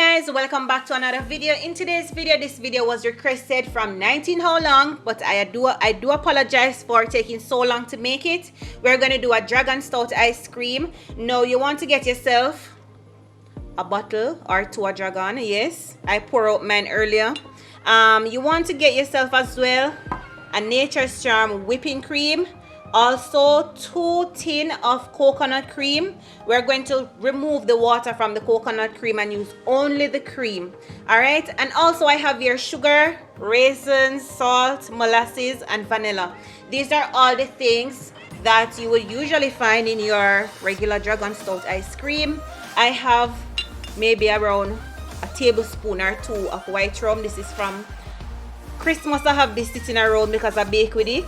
guys, welcome back to another video. In today's video, this video was requested from 19 how long, but I do apologize for taking so long to make it. We're going to do a dragon stout ice cream. Now you want to get yourself a bottle or two of dragon. Yes, I pour out mine earlier. You want to get yourself as well a Nature's Charm whipping cream. Also 2 tin of coconut cream. We're going to remove the water from the coconut cream and use only the cream. All right, and also I have here sugar, raisins, salt, molasses, and vanilla. These are all the things that you will usually find in your regular dragon stout ice cream. I have maybe around a tablespoon or two of white rum. This is from Christmas. I have this sitting around because I bake with it.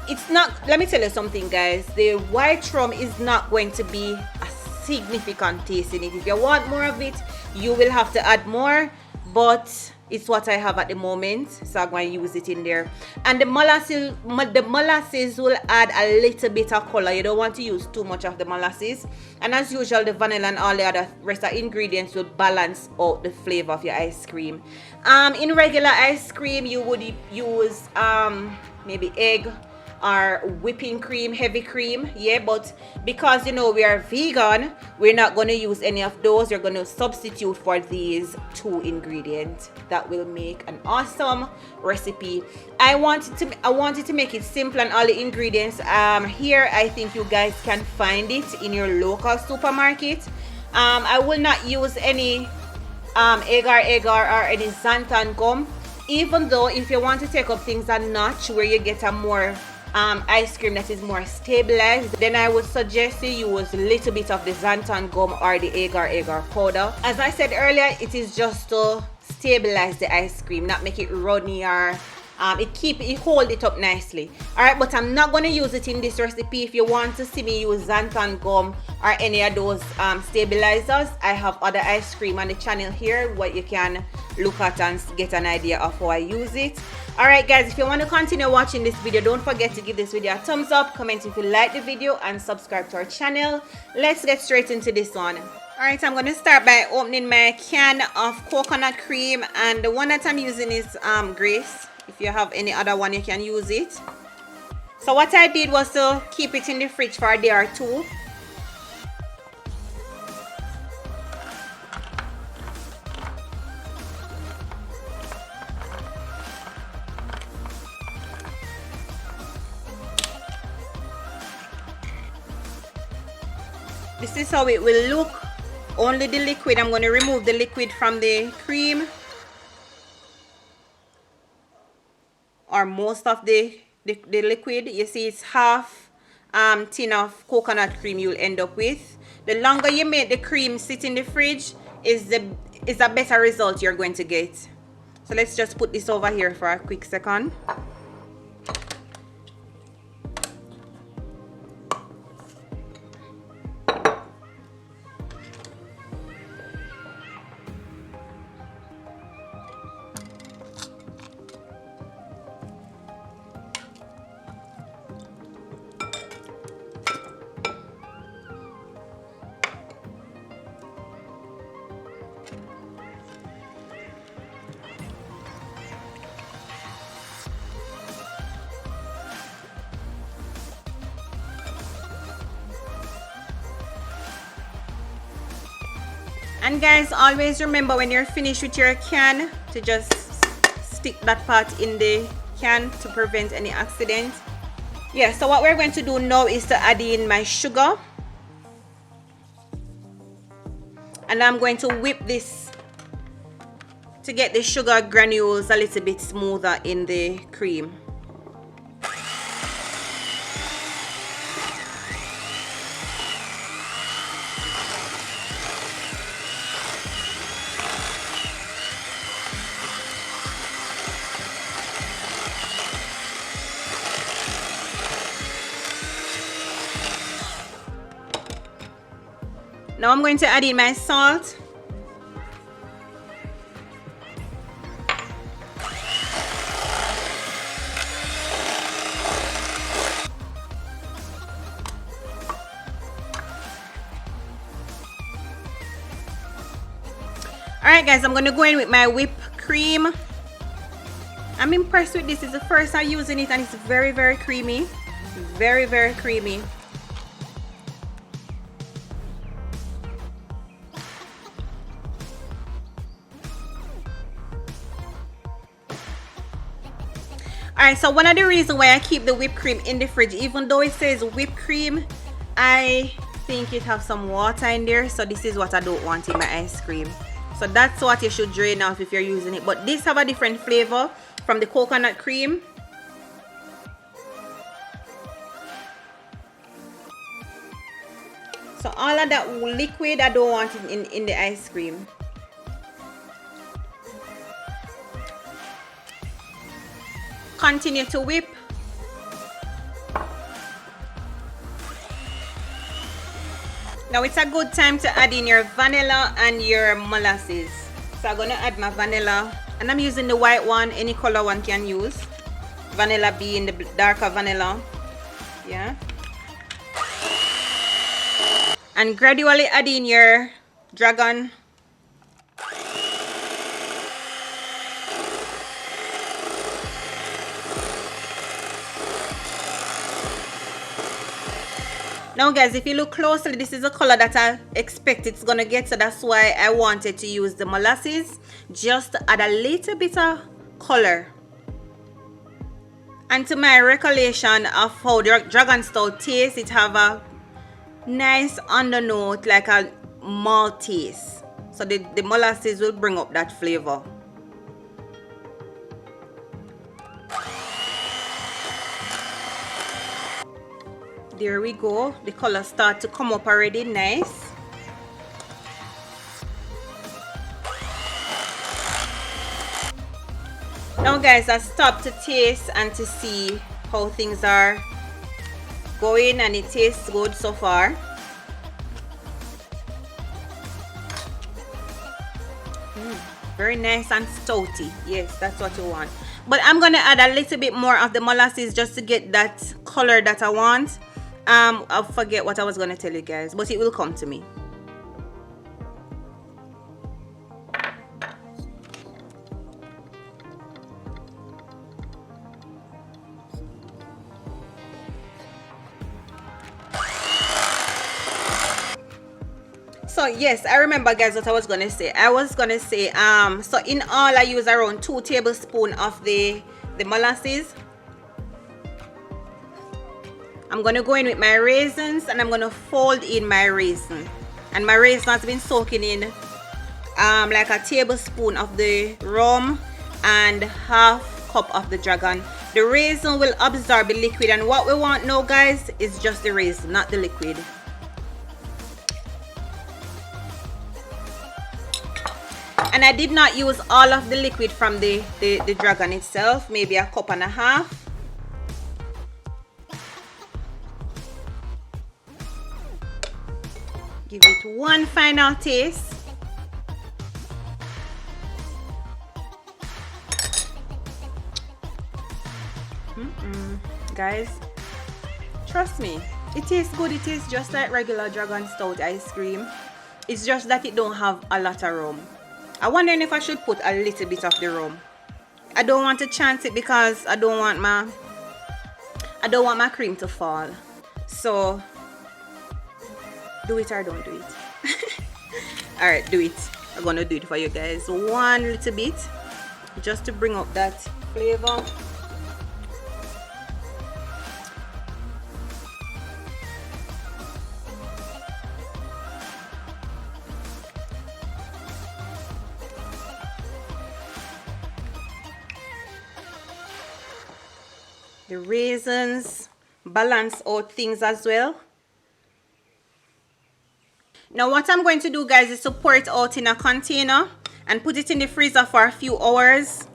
It's not, let me tell you something, guys. The white rum is not going to be a significant taste in it. If you want more of it, you will have to add more, but it's what I have at the moment, so I'm going to use it in there. And the molasses will add a little bit of color. You don't want to use too much of the molasses. And as usual, the vanilla and all the other rest of ingredients will balance out the flavor of your ice cream. In regular ice cream, you would use maybe egg or whipping cream, heavy cream, yeah, but because you know we are vegan, we're not going to use any of those. We're going to substitute for these two ingredients that will make an awesome recipe. I wanted to make it simple, and all the ingredients here, I think you guys can find it in your local supermarket. I will not use any agar or any xanthan gum, even though if you want to take up things a notch where you get a more ice cream that is more stabilized, then I would suggest you use a little bit of the xanthan gum or the agar powder. As I said earlier, it is just to stabilize the ice cream, not make it runny or it hold it up nicely. All right, but I'm not going to use it in this recipe. If you want to see me use xanthan gum or any of those stabilizers, I have other ice cream on the channel here what you can look at and get an idea of how I use it. All right, guys, if you want to continue watching this video, don't forget to give this video a thumbs up, comment if you like the video, and subscribe to our channel. Let's get straight into this one. All right, I'm going to start by opening my can of coconut cream, and the one that I'm using is Grace. If you have any other one, you can use it. So what I did was to keep it in the fridge for a day or two. This is how it will look. Only the liquid. I'm going to remove the liquid from the cream, or most of the liquid. You see, it's half tin of coconut cream you'll end up with. The longer you make the cream sit in the fridge is a better result you're going to get. So let's just put this over here for a quick second. And guys, always remember when you're finished with your can to just stick that part in the can to prevent any accident. Yeah, so what we're going to do now is to add in my sugar. And I'm going to whip this to get the sugar granules a little bit smoother in the cream. Now I'm going to add in my salt. Alright guys, I'm gonna go in with my whipped cream. I'm impressed with this. It's the first time using it and it's very, very creamy. Very, very creamy. Alright, so one of the reasons why I keep the whipped cream in the fridge, even though it says whipped cream, I think it has some water in there. So this is what I don't want in my ice cream. So that's what you should drain off if you're using it. But this have a different flavor from the coconut cream. So all of that liquid, I don't want it in the ice cream. Continue to whip. Now it's a good time to add in your vanilla and your molasses. So I'm gonna add my vanilla, and I'm using the white one. Any color one can use. Vanilla being the darker vanilla. Yeah. And gradually add in your dragon. Now guys, if you look closely, this is the color that I expect it's gonna get, so that's why I wanted to use the molasses, just to add a little bit of color. And to my recollection of how the dragon stout tastes, it have a nice undernote, like a malt taste. So the molasses will bring up that flavor. There we go. The color start to come up already. Nice. Now guys, I stopped to taste and to see how things are going, and it tastes good so far. Very nice and stouty. Yes, that's what you want. But I'm gonna add a little bit more of the molasses just to get that color that I want. I'll forget what I was gonna tell you guys, but it will come to me. So yes, I remember guys what I was gonna say. So in all I use around 2 tablespoons of the molasses. I'm gonna go in with my raisins, and I'm gonna fold in my raisin. And my raisin has been soaking in like a tablespoon of the rum and half cup of the dragon. The raisin will absorb the liquid, and what we want now guys is just the raisin, not the liquid. And I did not use all of the liquid from the dragon itself, maybe a cup and a half. Give it one final taste. Guys, trust me, it tastes good. It tastes just like regular dragon stout ice cream. It's just that it don't have a lot of rum. I'm wondering if I should put a little bit of the rum. I don't want to chance it because I don't want my cream to fall. So do it or don't do it. All right, do it. I'm gonna do it for you guys. One little bit, just to bring up that flavor. The raisins balance out things as well. Now what I'm going to do guys is to pour it out in a container and put it in the freezer for a few hours.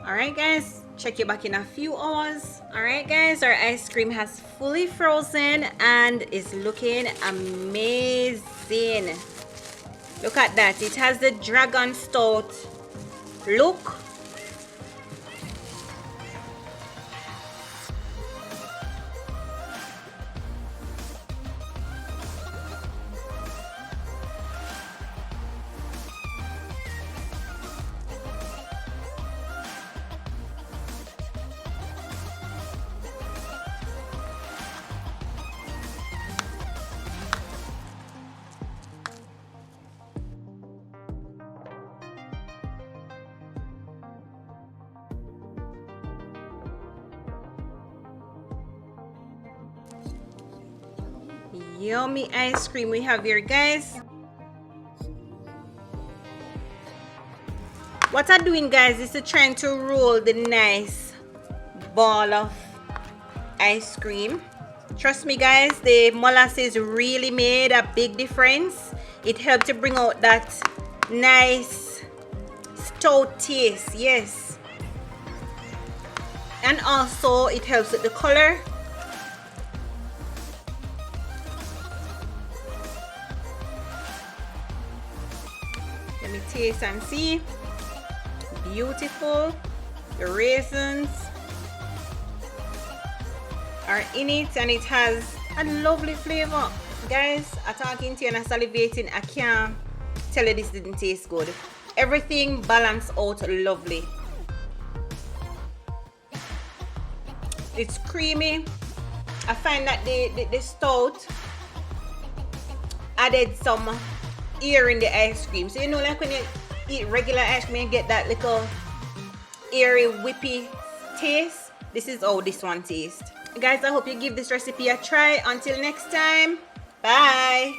Alright guys, check you back in a few hours. Alright guys, our ice cream has fully frozen and is looking amazing. Look at that. It has the dragon stout look. Yummy ice cream we have here, guys. What I'm doing, guys, is trying to roll the nice ball of ice cream. Trust me, guys, the molasses really made a big difference. It helped to bring out that nice stout taste, yes. And also it helps with the color. Let me taste and see. Beautiful. The raisins are in it, and it has a lovely flavor. Guys, I'm talking to you and I'm salivating. I can't tell you this didn't taste good. Everything balanced out lovely. It's creamy. I find that the stout added some air in the ice cream. So you know, like when you eat regular ice cream, you get that little airy, whippy taste. This is how this one tastes. Guys, I hope you give this recipe a try. Until next time, bye.